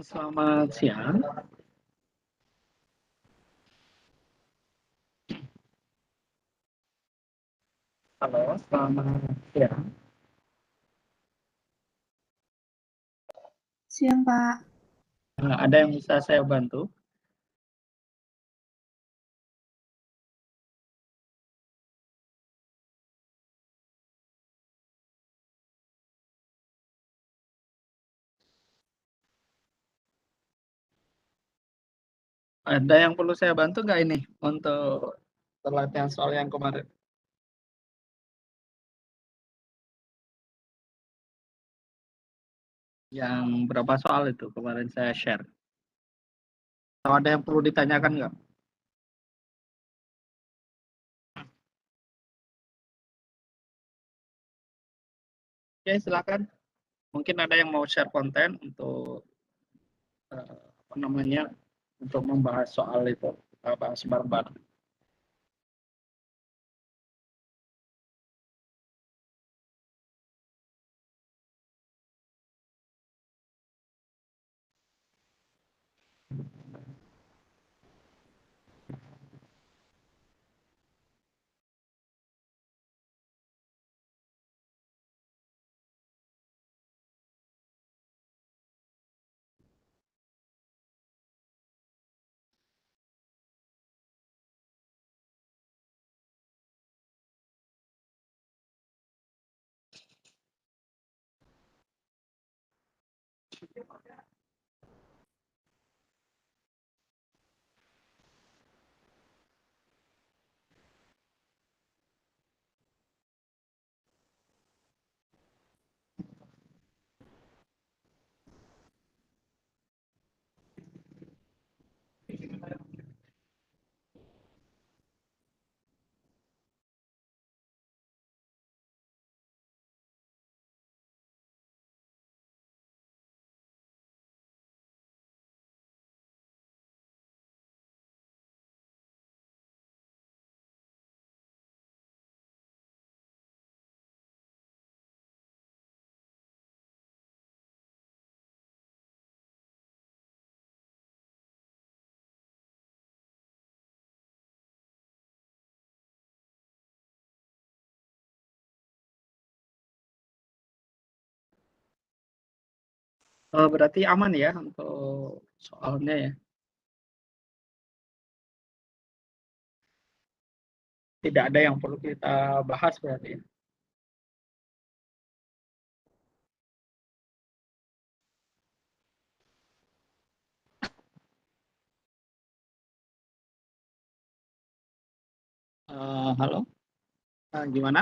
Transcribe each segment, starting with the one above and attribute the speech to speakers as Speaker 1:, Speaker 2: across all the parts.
Speaker 1: Selamat siang. Halo, selamat siang.
Speaker 2: Siang, Pak.
Speaker 1: Ada yang bisa saya bantu? Ada yang perlu saya bantu nggak ini untuk latihan soal yang kemarin? Yang berapa soal itu kemarin saya share? Atau ada yang perlu ditanyakan nggak? Oke, silakan. Mungkin ada yang mau share konten untuk apa namanya untuk membahas soal itu. Kita bahas bareng-bareng. Berarti aman ya untuk soalnya ya. Tidak ada yang perlu kita bahas berarti ya. Halo, gimana?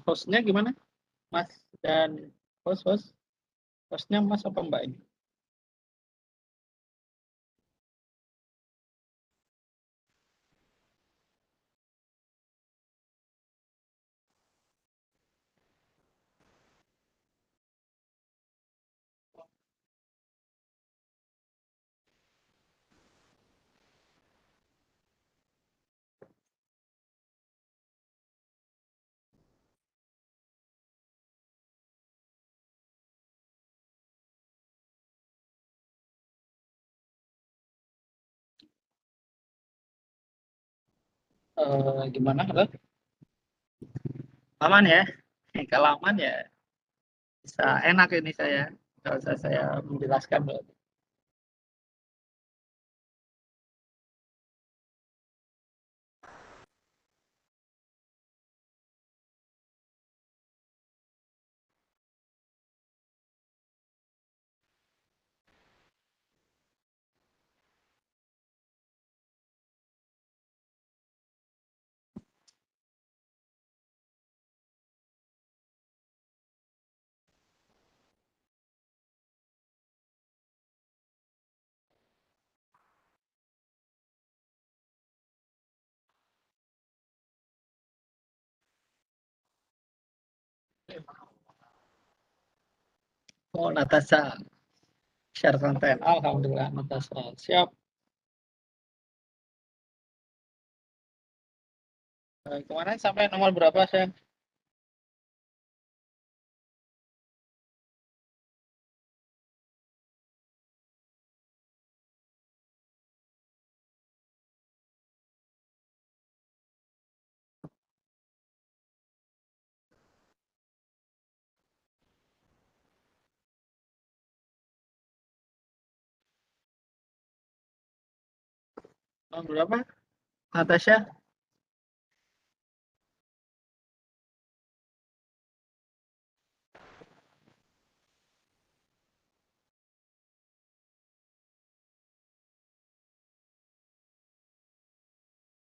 Speaker 1: Hostnya gimana, Mas dan host hostnya Mas apa Mbak ini? Gimana? Halo? Aman ya? Kalau aman ya bisa enak ini saya. Kalau saya menjelaskan. Oh, Natasha. share konten. Alhamdulillah, Natasha. Siap. Kemarin sampai nomor berapa, saya? Nomor berapa, Natasha?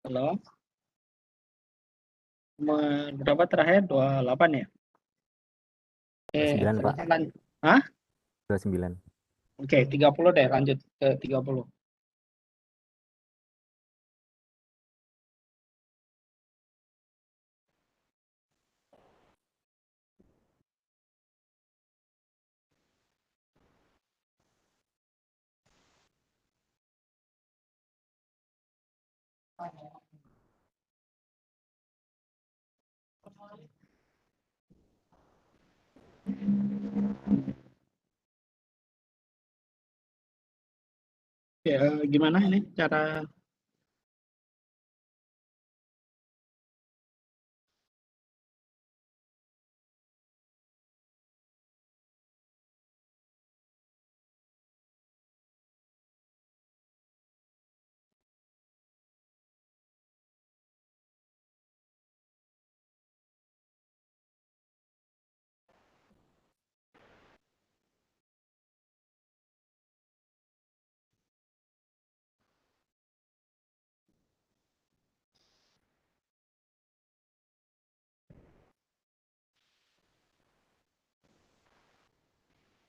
Speaker 1: Halo? Nomor berapa terakhir? 28 ya? Oke,
Speaker 2: 29, Pak.
Speaker 1: silahkan lanjut. Hah?
Speaker 2: 29.
Speaker 1: Oke, 30 deh, lanjut ke 30. Ya, gimana ini cara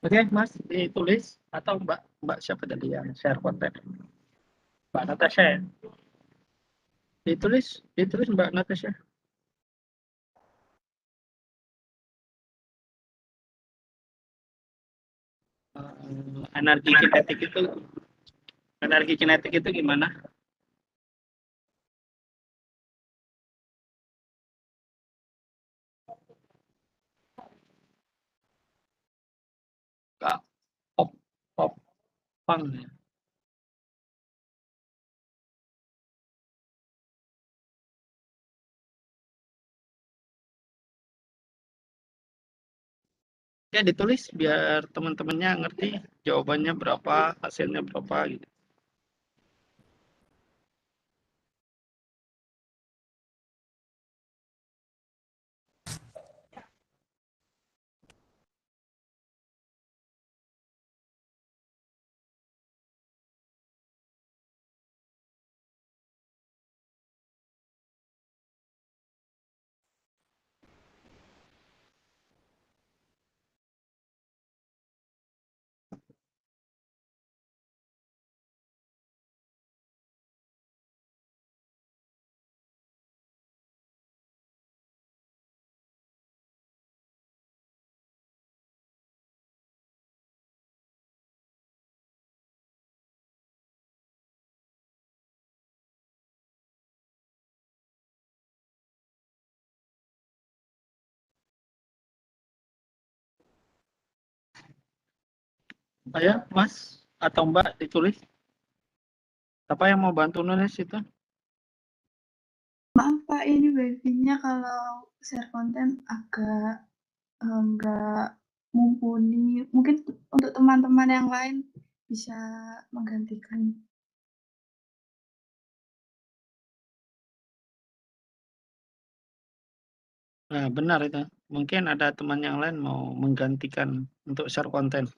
Speaker 1: Oke, Mas, ditulis atau Mbak siapa tadi yang share konten? Mbak Natasha ya? Ditulis Mbak Natasha. Energi kinetik itu gimana? Kak, pop, pop, pang ya. Ya ditulis biar teman-temannya ngerti jawabannya berapa, hasilnya berapa gitu. Ayo, Mas atau Mbak ditulis. Apa yang mau bantu nulis itu?
Speaker 3: Maaf Pak, ini wifi-nya kalau share konten agak nggak mumpuni. Mungkin untuk teman-teman yang lain bisa menggantikan.
Speaker 1: Nah, benar itu. Mungkin ada teman yang lain mau menggantikan untuk share konten.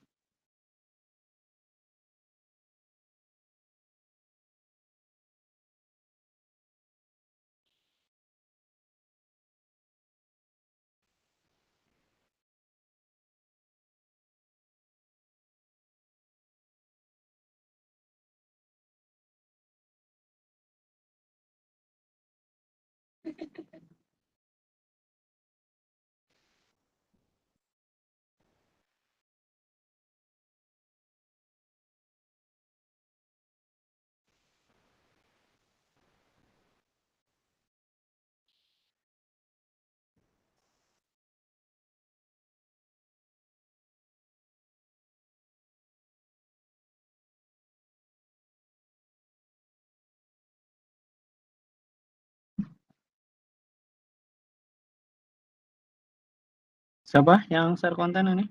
Speaker 1: Siapa yang share konten ini?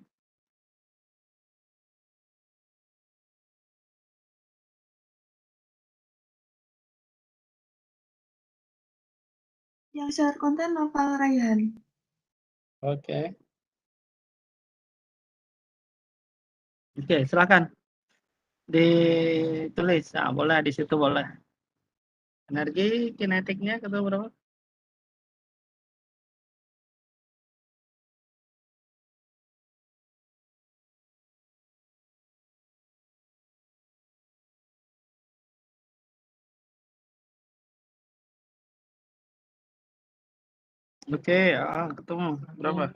Speaker 3: Yang share konten Noval Raihan.
Speaker 1: Oke. Oke, silakan. Ditulis. Nah, boleh di situ boleh. Energi kinetiknya ketemu berapa? Oke, ketemu berapa?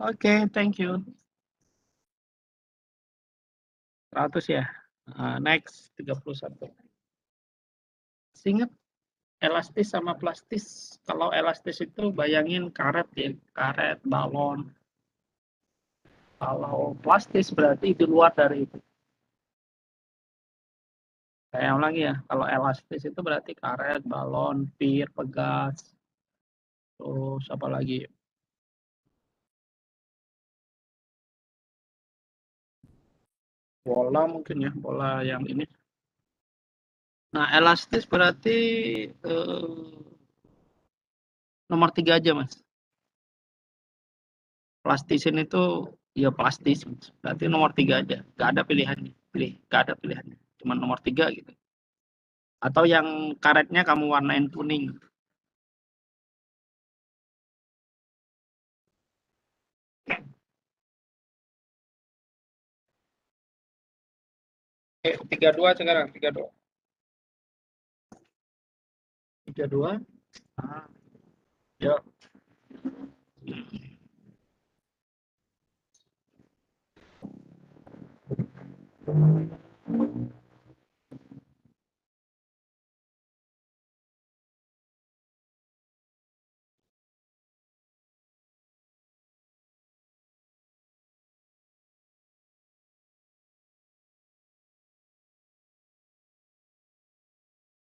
Speaker 1: Oke, thank you. 100 ya. Next 31. Ingat elastis sama plastis. Kalau elastis itu bayangin karet ya, karet, balon. Kalau plastis berarti di luar dari itu. Saya ulangi ya, kalau elastis itu berarti karet, balon, pir, pegas, terus apa lagi? Bola mungkin ya, bola yang ini. Nah, elastis berarti nomor 3 aja, Mas. Plastisin itu ya plastis, berarti nomor 3 aja. Gak ada pilihannya, gak ada pilihannya. Cuma nomor 3 gitu. Atau yang karetnya kamu warnain kuning. Eh, 32 sekarang, 32. 32. Ah, yuk.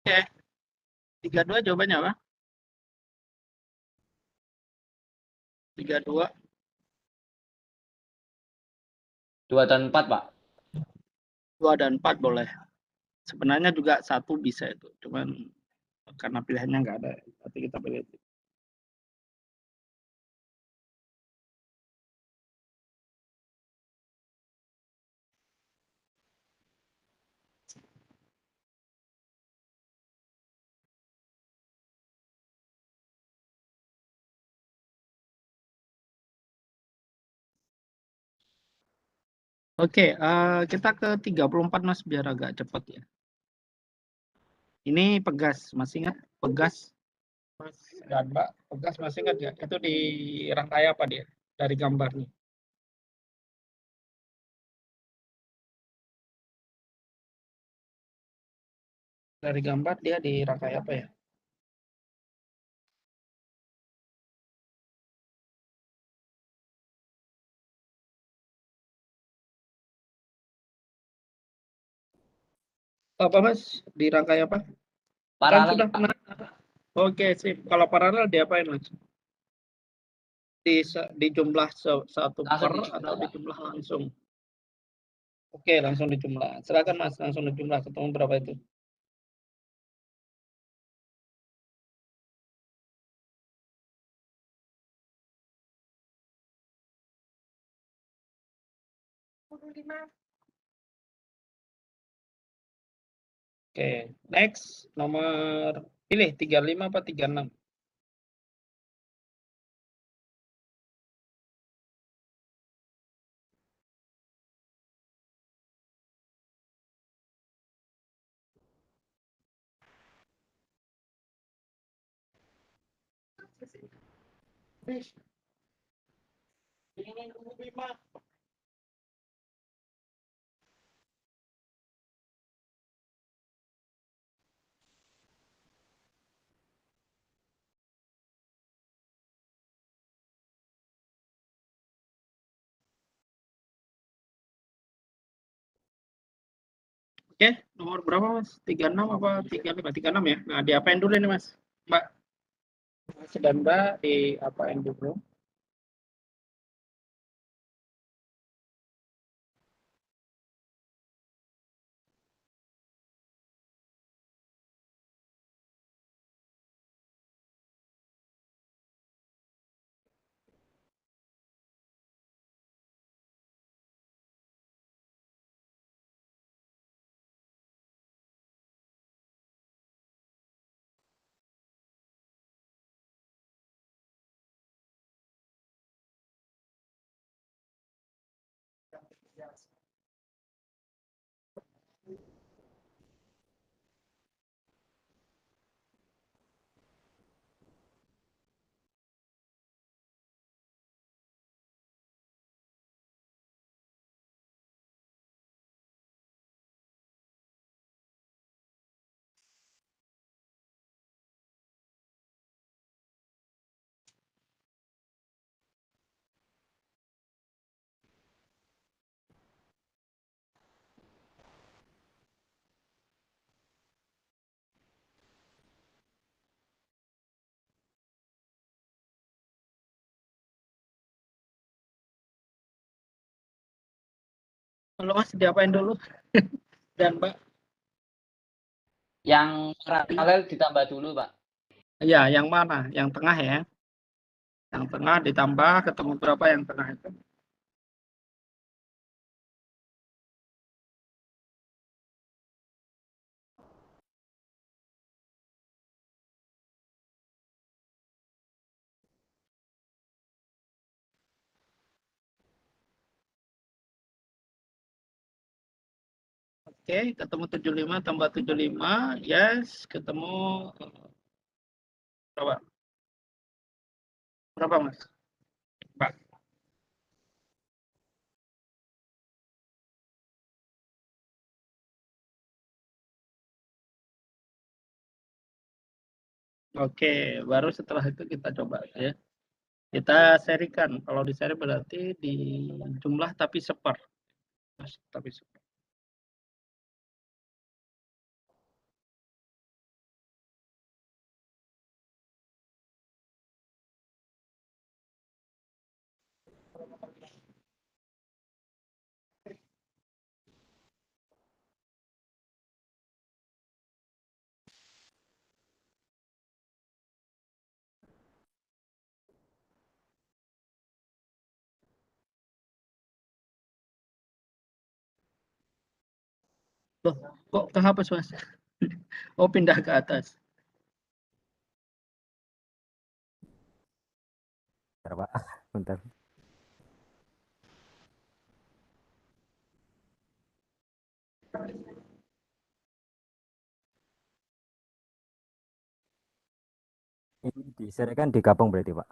Speaker 1: Oke, 32 jawabannya apa? 32.
Speaker 2: 2 dan 4, Pak.
Speaker 1: 2 dan 4 boleh. Sebenarnya juga 1 bisa itu. Cuman karena pilihannya nggak ada. Tapi kita pilih itu. Oke, kita ke 34 Mas biar agak cepat ya. Ini pegas, masih ingat pegas? Mas dan Mbak, pegas masih ingat ya? Itu di rangkai apa dia? Dari gambarnya. Dari gambar dia di rangkai apa ya? Apa Mas? Di rangkai apa? Kan
Speaker 2: Paralel,
Speaker 1: sudah
Speaker 2: Pak.
Speaker 1: pernah. Oke, sip. Kalau paralel diapain Mas? Di jumlah satu
Speaker 2: Langsung
Speaker 1: per
Speaker 2: dijumlah,
Speaker 1: atau di
Speaker 2: Pak.
Speaker 1: jumlah langsung? Oke, langsung dijumlah. Silakan Mas, langsung dijumlah. Ketemu berapa itu? Oke, next nomor pilih 35 apa 36? Oke, nomor berapa Mas? 36 apa 35? 36 ya. Nah, diapain dulu ini Mas? Mbak. Mas dan Mbak diapain dulu? Kalau Mas diapain dulu? Dan Mbak?
Speaker 2: Yang paralel ditambah dulu, Pak.
Speaker 1: Ya, yang mana? Yang tengah ya. Yang tengah ditambah ketemu berapa yang tengah itu? Oke, ketemu 75 tambah 75. Yes, ketemu berapa? Berapa Mas? Mbak. Oke, baru setelah itu kita coba ya. Kita serikan. Kalau di seri berarti di jumlah tapi seper. Tapi seper. Loh, kok kehapus Mas? Oh, pindah ke atas.
Speaker 4: Bentar, Pak. Bentar. Ini diserikan digabung berarti, Pak.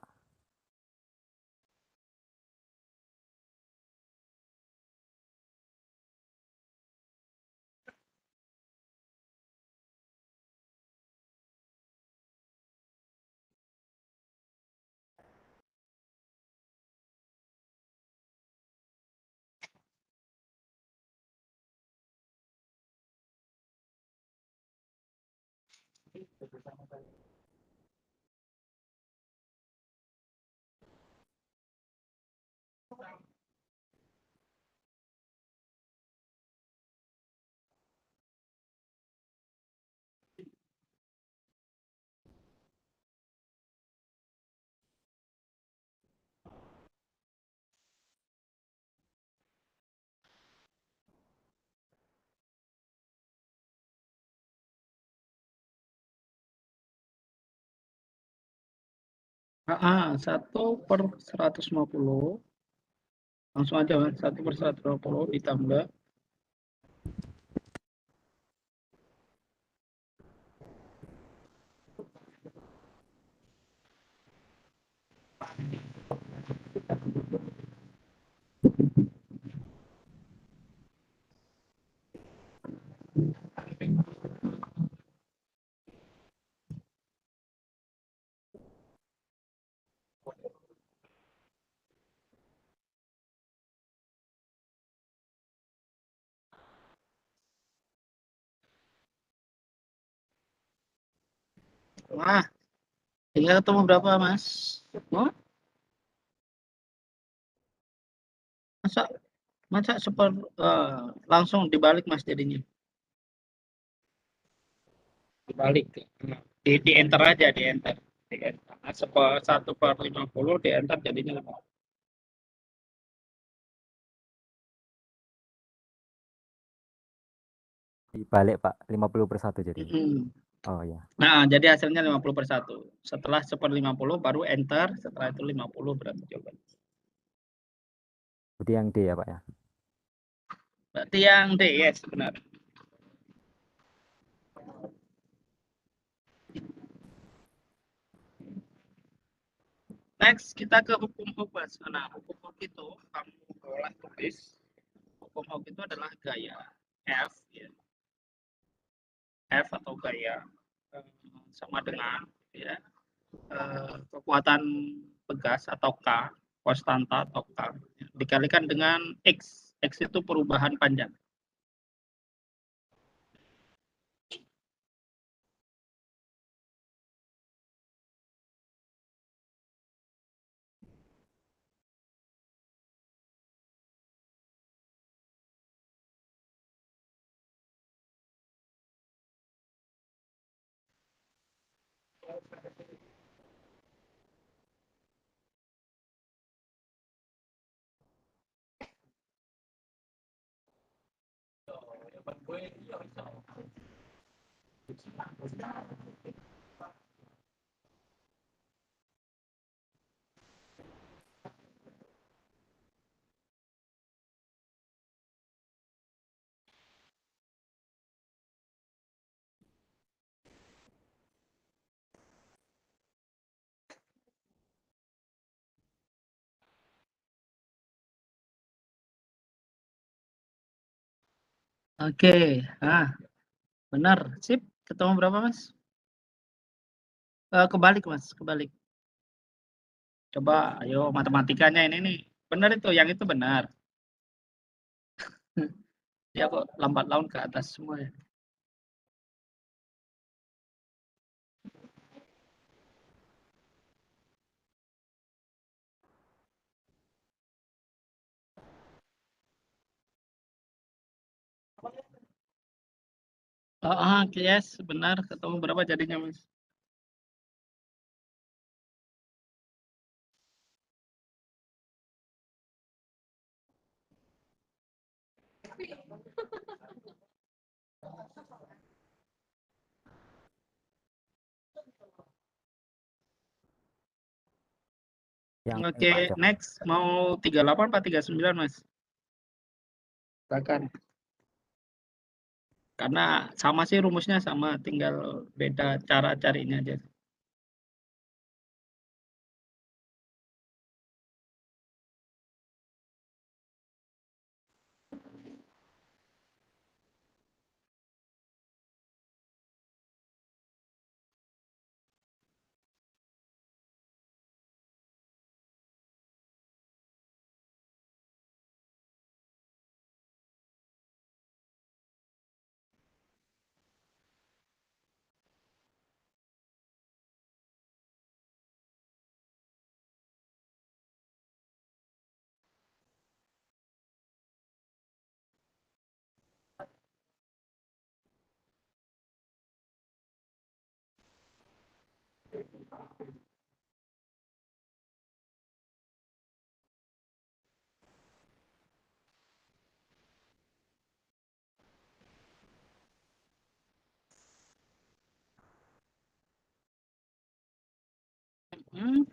Speaker 1: Ah, 1/150. Langsung aja Mas. 1/150 ditambah. Wah, tinggal ketemu berapa, Mas? Oh, masa masa langsung dibalik, Mas, jadinya. Dibalik. Di enter aja, di enter. Di enter. Nah, 1/50 di enter jadinya 5.
Speaker 4: Dibalik Pak, 50/1 jadi.
Speaker 1: Mm-mm.
Speaker 4: Oh ya,
Speaker 1: Nah, jadi hasilnya 50/1. Setelah 1/50 baru enter, setelah itu 50 berarti jawaban.
Speaker 4: berarti yang D ya Pak ya.
Speaker 1: Berarti yang D, yes, benar. Next, kita ke hukum Hooke. Nah, hukum Hooke itu kamu olah tulis. Hukum Hooke itu adalah gaya F, ya. F atau gaya sama dengan ya, kekuatan pegas atau K, konstanta atau K, dikalikan dengan X. X itu perubahan panjang. Oke, benar, sip. Ketemu berapa, Mas? Kebalik, Mas, kebalik. Coba, ayo matematikanya ini nih. Benar itu, yang itu benar. Ya kok lambat laun ke atas semua ya. Yes, benar. Ketemu berapa jadinya, Mas?
Speaker 4: Yang
Speaker 1: Oke,
Speaker 4: Pak Joko.
Speaker 1: next. Mau 38 apa 39, Mas? Silakan. Karena sama sih rumusnya sama, tinggal beda cara carinya aja.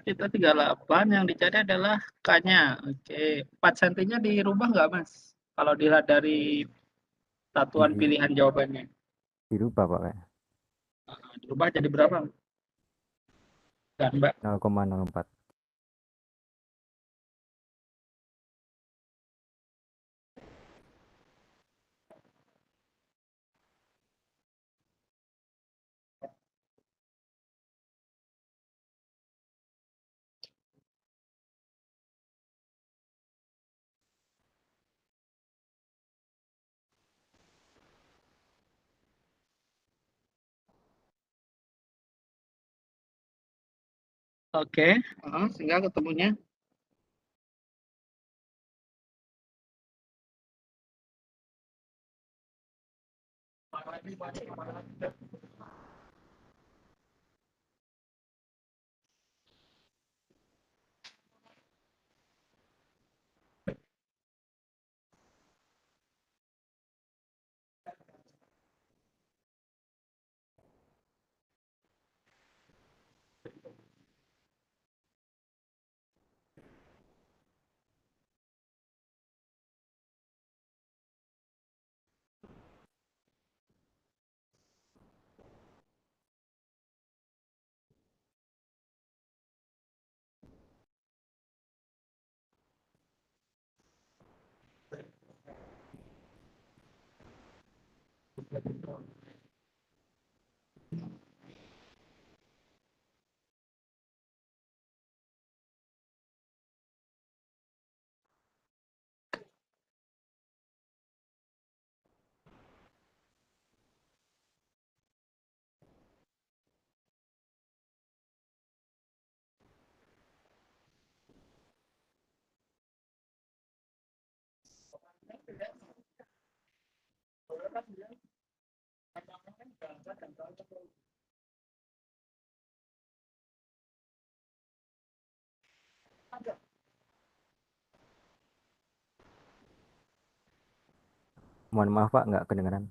Speaker 1: Kita 38, yang dicari adalah K-nya. Oke, 4 cm-nya dirubah nggak, Mas? Kalau dilihat dari satuan
Speaker 4: Di,
Speaker 1: pilihan jawabannya.
Speaker 4: dirubah Pak kayak.
Speaker 1: Dirubah jadi berapa? Dan Mbak,
Speaker 4: 0,04.
Speaker 1: Oke, sehingga ketemunya
Speaker 4: Mohon maaf Pak, nggak kedengeran.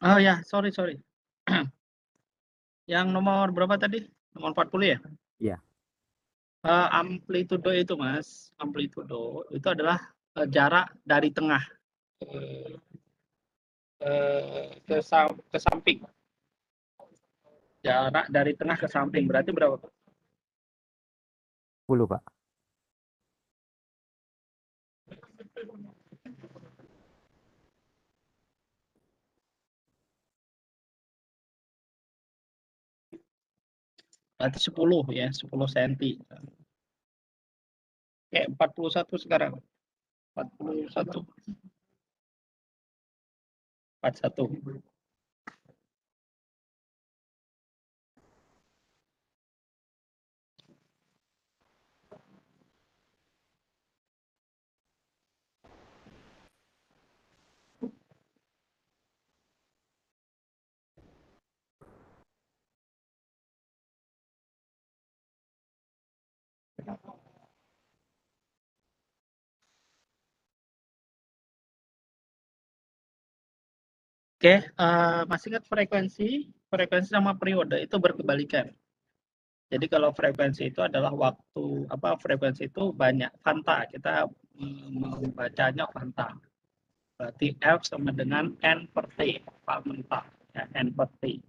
Speaker 1: oh ya, sorry. Yang nomor berapa tadi? Nomor 40 ya?
Speaker 4: Iya.
Speaker 1: Amplitudo itu Mas, amplitudo itu adalah jarak dari tengah ke samping. Jarak dari tengah ke samping berarti berapa Pak?
Speaker 4: 10 Pak.
Speaker 1: Berarti 10 ya, 10 cm. Kayak 41 sekarang. 41. 41. Oke, masih ingat frekuensi sama periode itu berkebalikan. Jadi kalau frekuensi itu adalah waktu frekuensi itu banyak fanta, kita membacanya fanta. Berarti F sama dengan N per T, mentah ya, N per T.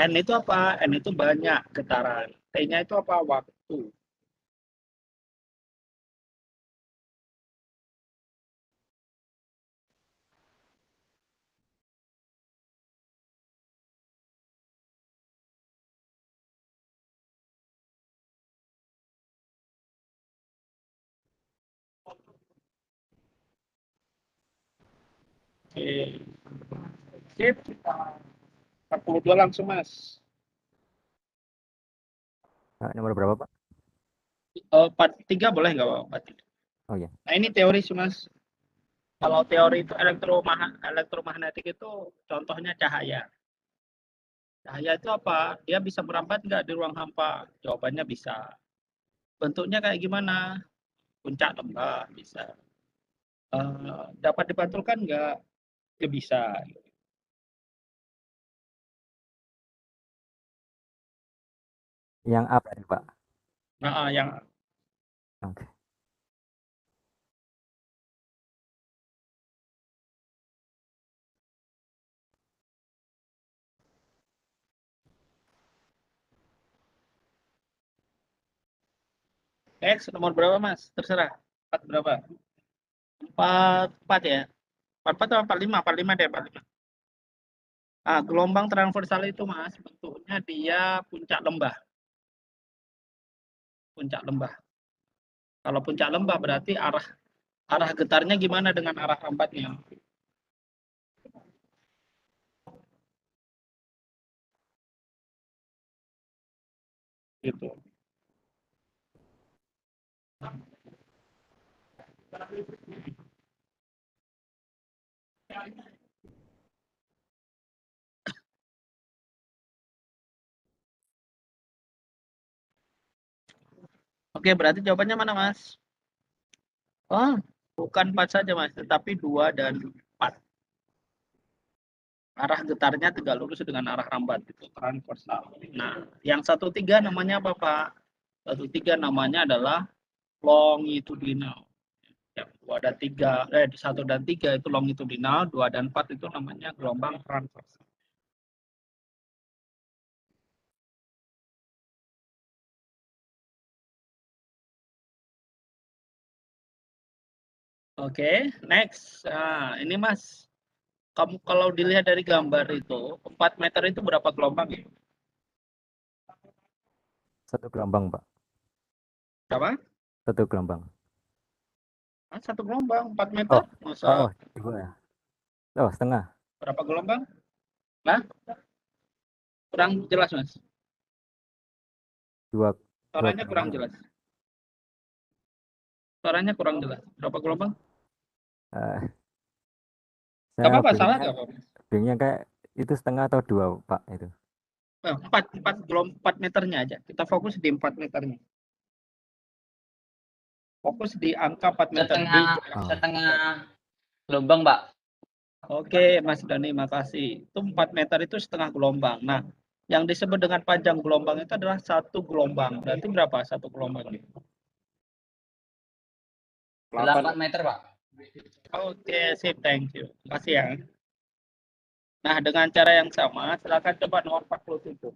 Speaker 1: N itu apa? N itu banyak getaran. T-nya itu apa? Waktu. Oke. Sip. 42 langsung Mas.
Speaker 4: Nomor berapa Pak?
Speaker 1: 43 boleh nggak Pak?
Speaker 4: Oh ya.
Speaker 1: Nah ini teori sih Mas. Kalau teori itu elektromagnetik itu contohnya cahaya. Cahaya itu apa? Dia bisa merambat nggak di ruang hampa? Jawabannya bisa. Bentuknya kayak gimana? Puncak lembah bisa. Dapat dipantulkan nggak? Ya bisa.
Speaker 4: Yang apa nih Pak?
Speaker 1: Nah, yang
Speaker 4: Oke.
Speaker 1: X nomor berapa Mas? Terserah. 4 berapa? 4 ya. 44 atau 45? 45 deh, 45. Ah, gelombang transversal itu Mas, bentuknya dia puncak lembah. Puncak lembah. Kalau puncak lembah berarti arah getarnya gimana dengan arah rambatnya? gitu. Oke, berarti jawabannya mana, Mas? Oh, bukan 4 saja, Mas, tetapi 2 dan 4. Arah getarnya tegak lurus dengan arah rambat, itu transversal. Nah, yang 1-3 namanya apa, Pak? 1-3 namanya adalah longitudinal. Yang 2 dan 3, 1 dan 3 itu longitudinal, 2 dan 4 itu namanya gelombang transversal. Oke, next. Nah, ini Mas, kamu kalau dilihat dari gambar itu, 4 meter itu berapa gelombang ya?
Speaker 4: 1 gelombang, Pak.
Speaker 1: Berapa?
Speaker 4: 1 gelombang.
Speaker 1: Ah, 1 gelombang, 4 meter. Masa
Speaker 4: Oh, 2 ya. Oh, setengah.
Speaker 1: berapa gelombang? Nah, kurang jelas, Mas.
Speaker 4: 2
Speaker 1: Suaranya kurang
Speaker 4: gelombang.
Speaker 1: jelas. Suaranya kurang jelas. Berapa gelombang?
Speaker 4: Eh,
Speaker 1: Gak
Speaker 4: saya
Speaker 1: apa-apa, salah
Speaker 4: bingungnya,
Speaker 1: gak apa-apa.
Speaker 4: bingungnya kayak itu setengah atau 2, Pak, itu.
Speaker 1: 4 meternya aja. Kita fokus di 4 meternya. Fokus di angka 4 meter.
Speaker 2: Setengah gelombang, Pak.
Speaker 1: Oke, Mas Dani, makasih. Itu 4 meter itu setengah gelombang. Nah, yang disebut dengan panjang gelombang itu adalah 1 gelombang. Berarti berapa 1 gelombang?
Speaker 2: 8 meter, Pak.
Speaker 1: Oke, sip, thank you. Makasih ya. Nah, dengan cara yang sama, silakan coba nomor 47.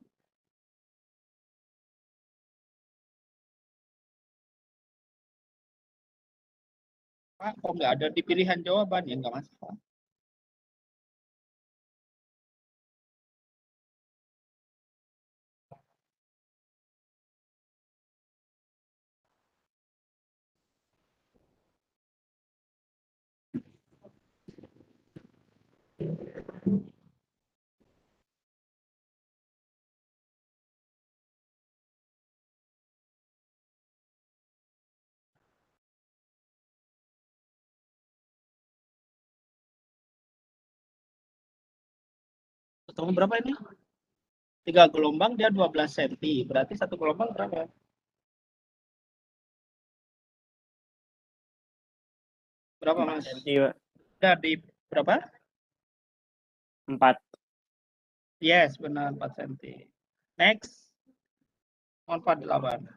Speaker 1: Pak, kok nggak ada di pilihan jawaban ya? Nggak masalah. Ketemu berapa ini? 3 gelombang, dia 12 cm. Berarti 1 gelombang berapa? Berapa, Mas? Udah di berapa?
Speaker 5: 4.
Speaker 1: Yes, benar 4 cm. Next. Nomor 48.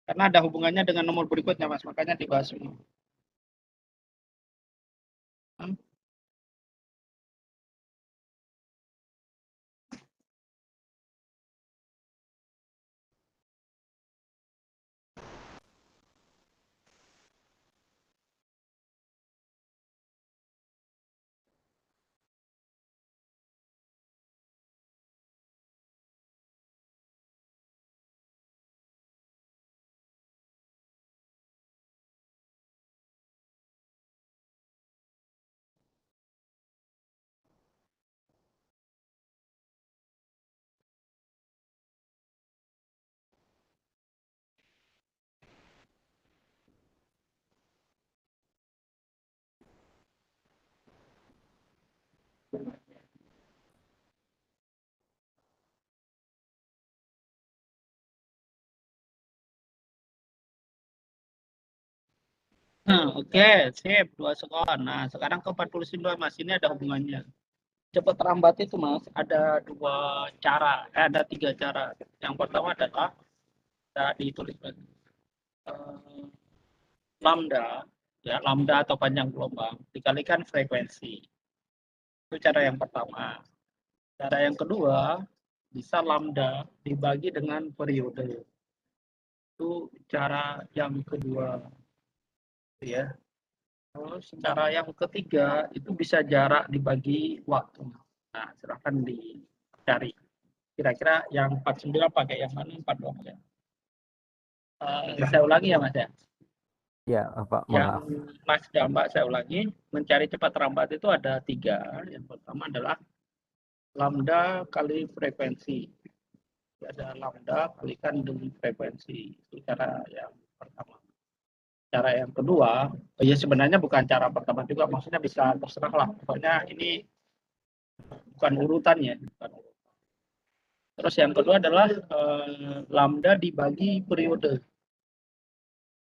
Speaker 1: Karena ada hubungannya dengan nomor berikutnya, Mas. Makanya dibahas semua. Oke, sip, 2 skor. Nah, sekarang ke 49, Mas. Ini ada hubungannya. Cepat terlambat itu, Mas, ada 2 cara. Ada 3 cara. Yang pertama adalah ditulis lambda, ya, lambda atau panjang gelombang dikalikan frekuensi. Itu cara yang pertama. Cara yang kedua, bisa lambda dibagi dengan periode. Itu cara yang kedua. Ya. Terus cara yang ketiga itu bisa jarak dibagi waktu. Nah, silahkan dicari. Kira-kira yang 49 pakai yang mana, 42 pakai? Saya ulangi ya, Mas ya.
Speaker 4: Ya, Pak,
Speaker 1: Yang
Speaker 4: maaf.
Speaker 1: Mas dan Mbak saya ulangi, mencari cepat terlambat itu ada 3. Yang pertama adalah lambda kali frekuensi. Ada lambda kalikan dengan frekuensi. Itu cara yang pertama. Cara yang kedua, ya sebenarnya bukan cara pertama juga, maksudnya bisa terserah lah. Pokoknya ini bukan urutannya. Bukan. Terus yang kedua adalah lambda dibagi periode.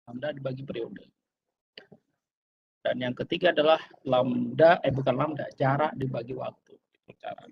Speaker 1: Lambda dibagi periode. Dan yang ketiga adalah lambda, bukan lambda, jarak dibagi waktu. Cara.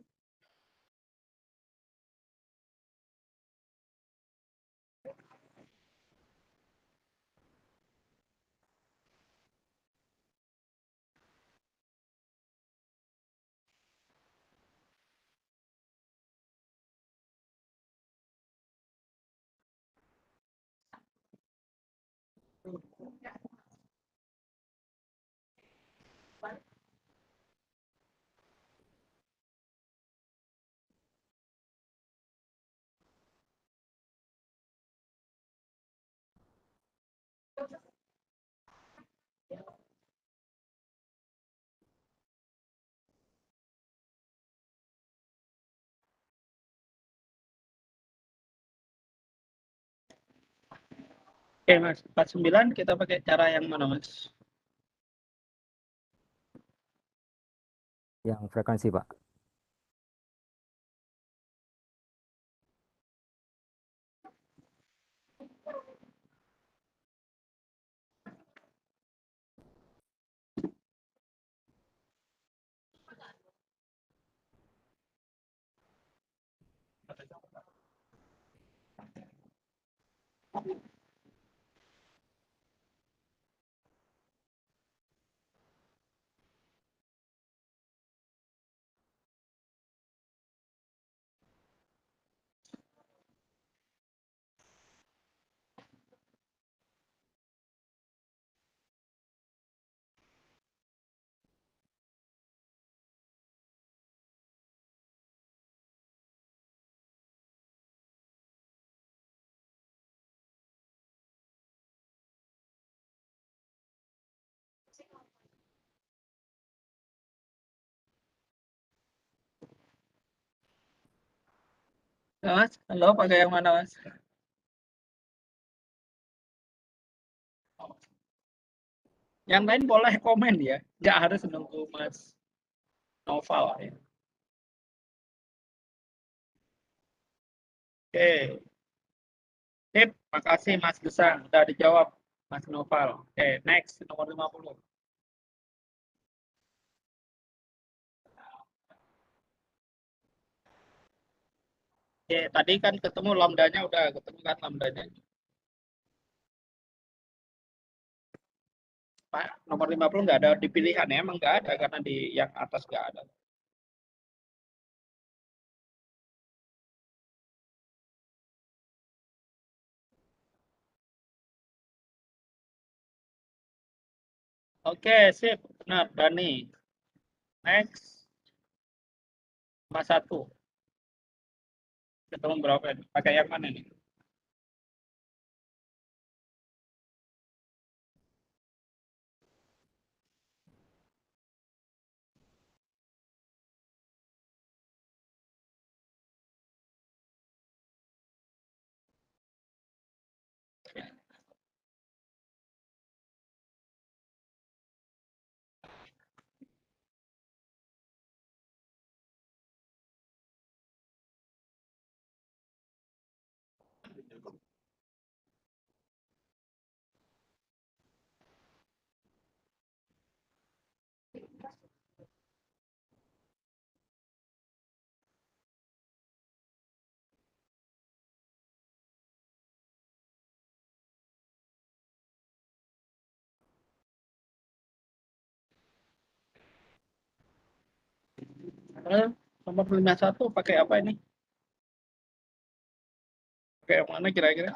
Speaker 1: Oke Mas, 49 kita pakai cara yang mana Mas?
Speaker 4: Yang frekuensi, Pak.
Speaker 1: Mas, halo, pakai yang mana Mas? Yang lain boleh komen ya, nggak harus nunggu Mas Noval ya. Oke, sip, makasih Mas Gesang, udah dijawab Mas Noval. Oke, next, nomor 50. Oke, tadi kan ketemu lambdanya, udah ketemu kan lambdanya. Pak, nomor 50 nggak ada di pilihan ya, emang nggak ada karena di yang atas nggak ada. Oke, sip, benar, Dani. Next, 51. Ketemu berapa ini? Pakai yang mana nih? Nomor 51 pakai apa ini? Pakai yang mana kira-kira?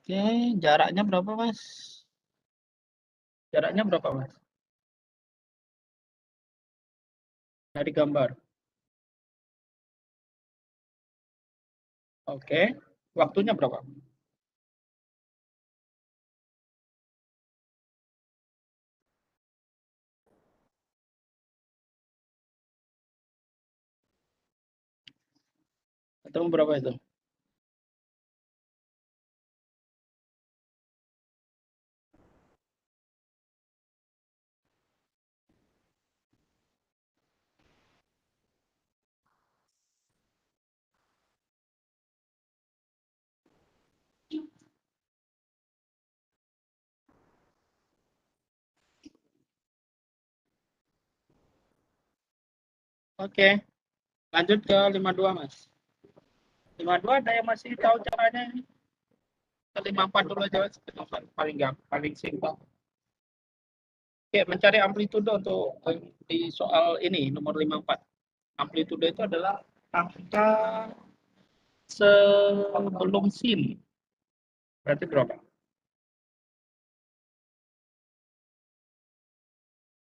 Speaker 1: Oke, jaraknya berapa, Mas? Jaraknya berapa, Mas? Dari gambar. Oke, waktunya berapa? Atau berapa itu? Oke, lanjut ke 52, Mas. 52 ada yang masih tahu caranya? Ke 54 dulu aja, Mas. Paling gampang, paling simpel. Oke, mencari amplitudo untuk di soal ini, nomor 54. Amplitudo itu adalah angka sebelum sin. Berarti berapa?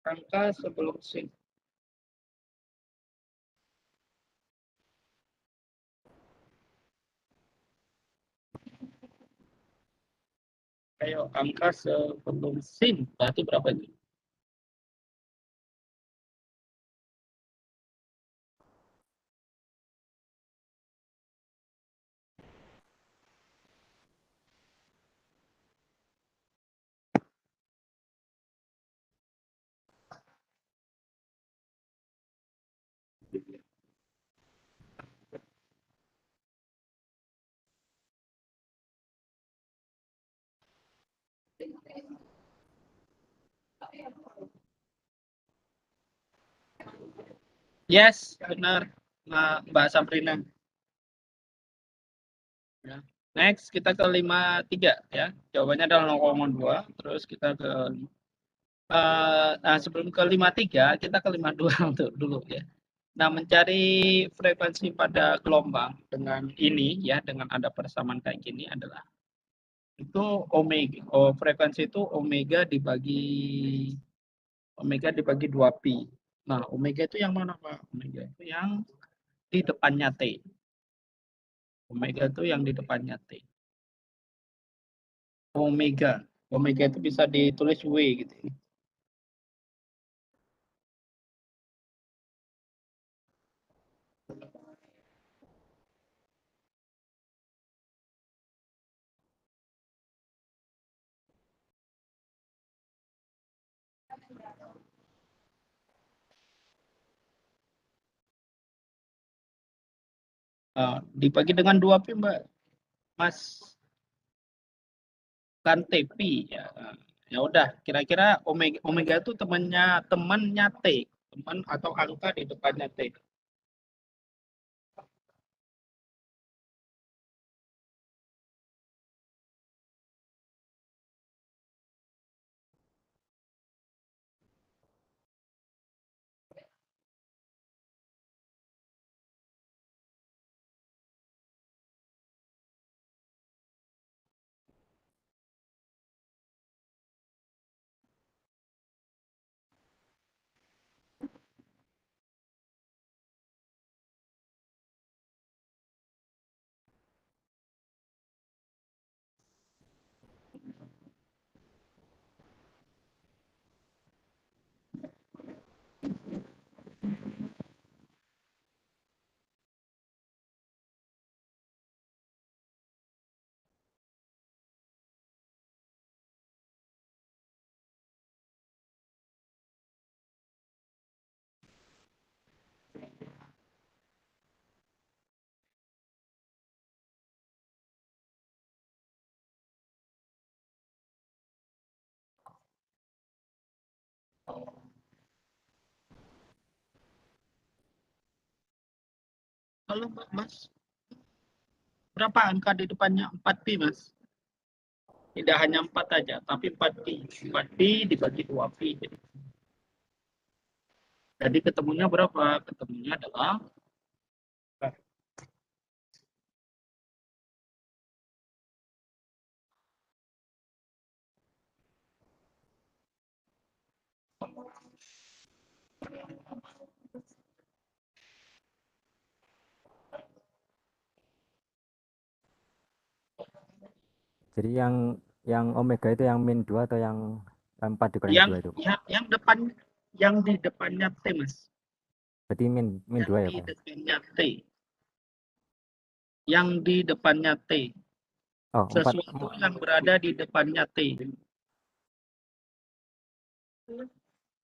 Speaker 1: Angka sebelum sin. Ayo, angka sebelum sin. Berarti berapa itu? Yes, benar. Nah, Mbak Sabrina. Ya. Next, kita ke 53 ya. Jawabannya adalah 0,2. Terus kita ke nah sebelum ke 53, kita ke 52 untuk dulu ya. Nah, mencari frekuensi pada gelombang dengan ini ya, dengan ada persamaan kayak gini adalah itu omega. Oh, frekuensi itu omega dibagi 2pi. Nah, omega itu yang mana, Pak? Omega itu yang di depannya T. Omega itu yang di depannya T. Omega. Omega itu bisa ditulis W gitu. Dibagi dengan 2pi, Mbak. Mas kan TP ya. Ya udah, kira-kira omega itu temannya T, teman atau angka di depannya T. Kalau Mas, berapa angka di depannya 4pi, Mas? Tidak hanya 4 aja, tapi 4pi. 4pi dibagi 2pi. Jadi ketemunya berapa? Ketemunya adalah
Speaker 4: Jadi yang omega itu yang min 2 atau yang 4 dikurangi
Speaker 1: Yang
Speaker 4: 2 itu?
Speaker 1: yang depan, yang di depannya T, Mas.
Speaker 4: Berarti min
Speaker 1: Yang
Speaker 4: 2 ya,
Speaker 1: di
Speaker 4: Pak?
Speaker 1: depannya T. Yang di depannya T.
Speaker 4: Oh, 4.
Speaker 1: Sesuatu yang berada di depannya T.
Speaker 4: 1,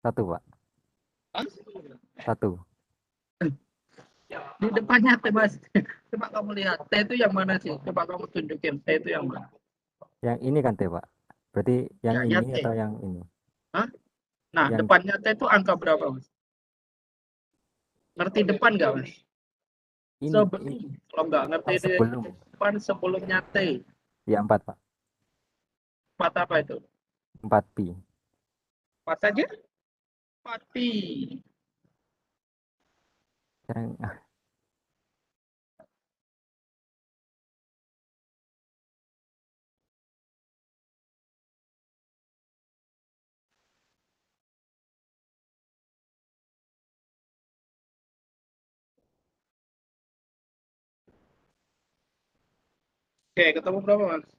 Speaker 4: Pak.
Speaker 1: Hah?
Speaker 4: 1.
Speaker 1: Di depannya T, Mas. Coba kamu lihat. T itu yang mana sih? Coba kamu tunjukin. T itu yang mana?
Speaker 4: Yang ini kan T, Pak. Berarti yang
Speaker 1: Ya,
Speaker 4: ini
Speaker 1: T.
Speaker 4: atau yang ini?
Speaker 1: Hah? Nah,
Speaker 4: Yang
Speaker 1: depannya T itu angka berapa, Mas? Ngerti depan nggak, Mas?
Speaker 4: ini
Speaker 1: Sebelum. Kalau nggak ngerti di
Speaker 4: sebelum.
Speaker 1: depan sebelumnya T.
Speaker 4: Ya 4, Pak.
Speaker 1: 4 apa itu?
Speaker 4: 4 pi.
Speaker 1: 4 aja? 4 pi.
Speaker 4: Sekarang
Speaker 1: Oke, ketemu berapa, Mas?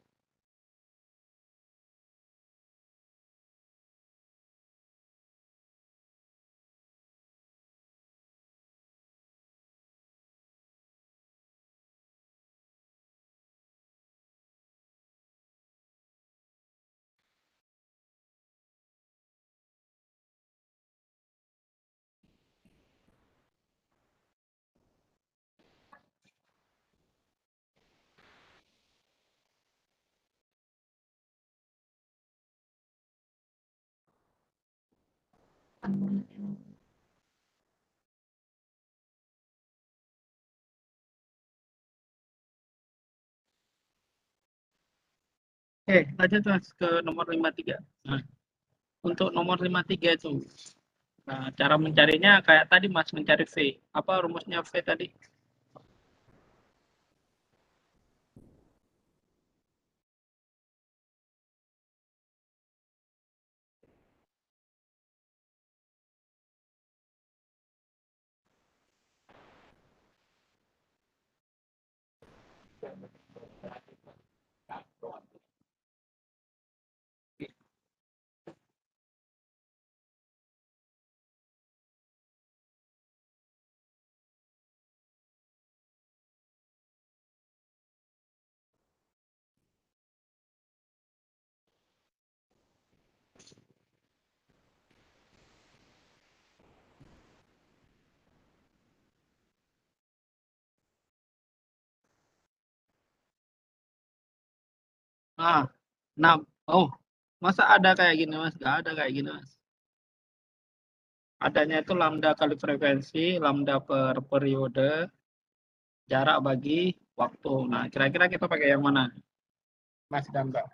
Speaker 1: Oke, lanjut, Mas, ke nomor 53. Nah, untuk nomor 53 itu, nah, cara mencarinya kayak tadi, Mas, mencari V. Apa rumusnya V tadi? Nah, oh, masa ada kayak gini, Mas? Nggak ada kayak gini, Mas. Adanya itu lambda kali frekuensi, lambda per periode, jarak bagi waktu. Nah, kira-kira kita pakai yang mana, Mas dan Mbak?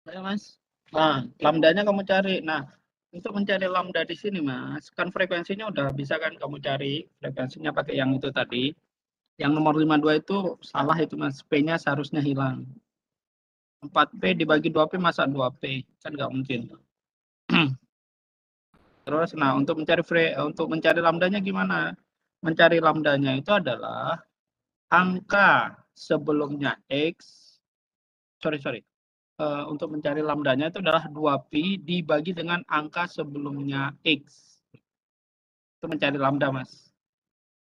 Speaker 1: Ya, Mas. Nah, lambdanya kamu cari. Nah, untuk mencari lambda di sini, Mas, kan frekuensinya udah bisa kan kamu cari. Frekuensinya pakai yang itu tadi. Yang nomor 52 itu salah itu, Mas. P-nya seharusnya hilang. 4P dibagi 2P masa 2P? Kan nggak mungkin. Terus, nah, untuk mencari lambdanya gimana? Mencari lambdanya itu adalah angka sebelumnya X. Sorry. Untuk mencari lambdanya itu adalah 2pi dibagi dengan angka sebelumnya X. Itu mencari lambda, Mas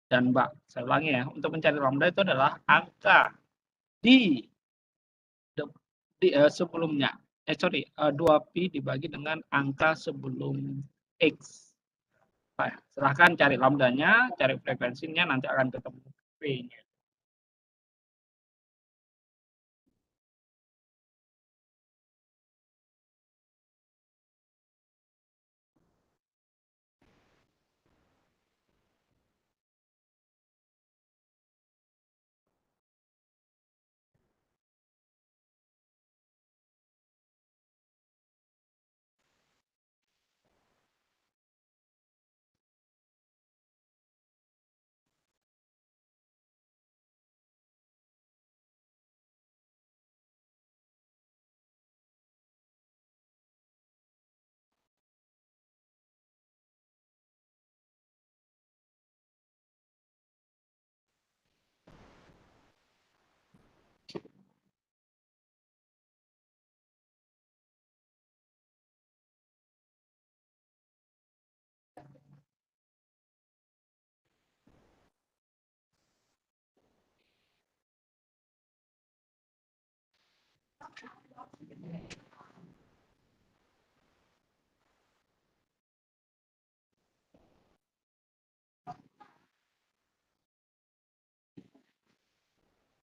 Speaker 1: dan Mbak. Saya ulangi ya, untuk mencari lambda itu adalah angka di sebelumnya. 2pi dibagi dengan angka sebelum X. Nah, silahkan cari lambdanya, cari frekuensinya, nanti akan ketemu. USP-nya.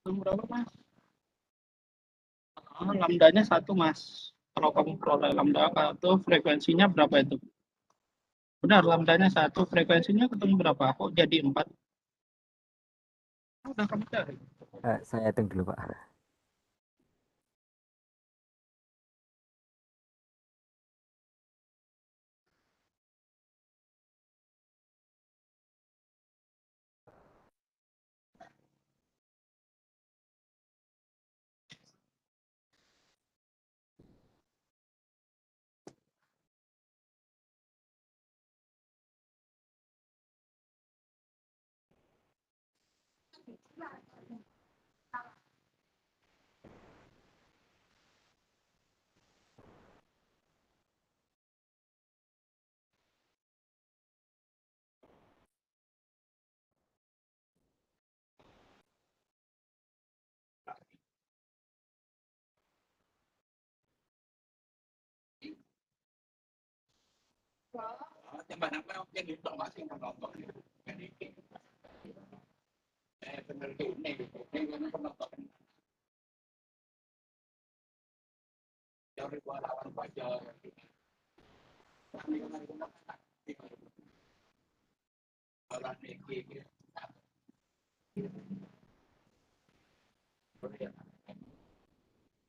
Speaker 1: Itu berapa, Mas? Lambdanya 1, Mas. Kalau kamu peroleh lambda itu frekuensinya berapa itu? Benar, lambdanya 1, frekuensinya ketemu berapa? Kok jadi 4? Udah kamu cari.
Speaker 4: Saya hitung dulu, Pak.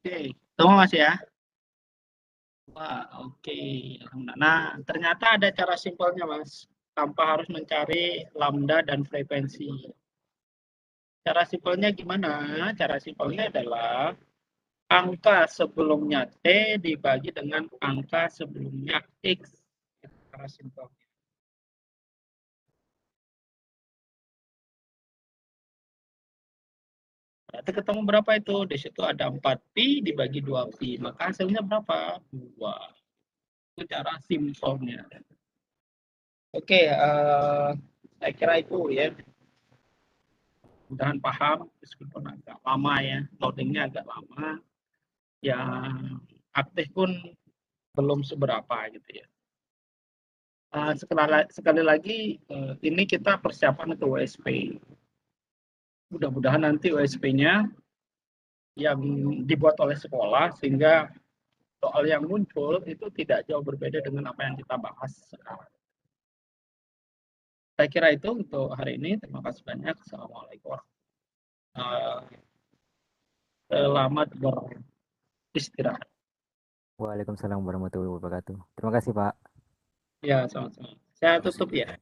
Speaker 4: Oke, tunggu Mas ya. Wah, oke. Nah, ternyata ada cara simpelnya, Mas. Tanpa harus mencari lambda dan frekuensi. Cara simpelnya gimana? Cara simpelnya adalah angka sebelumnya T dibagi dengan angka sebelumnya X. Itu cara simpelnya. Berarti ketemu berapa itu? Di situ ada 4pi dibagi 2pi. Maka hasilnya berapa? 2. Itu cara simpelnya. Oke, saya kira itu ya. Mudahan paham, meskipun agak lama ya. Loadingnya agak lama. Yang aktif pun belum seberapa gitu ya. Sekali lagi, ini kita persiapan untuk USP. Mudah-mudahan nanti USP-nya yang dibuat oleh sekolah sehingga soal yang muncul itu tidak jauh berbeda dengan apa yang kita bahas sekarang. Saya kira itu untuk hari ini. Terima kasih banyak. Assalamualaikum. Selamat beristirahat. Waalaikumsalam warahmatullahi wabarakatuh. Terima kasih, Pak.
Speaker 1: Ya, sama-sama. Saya tutup ya.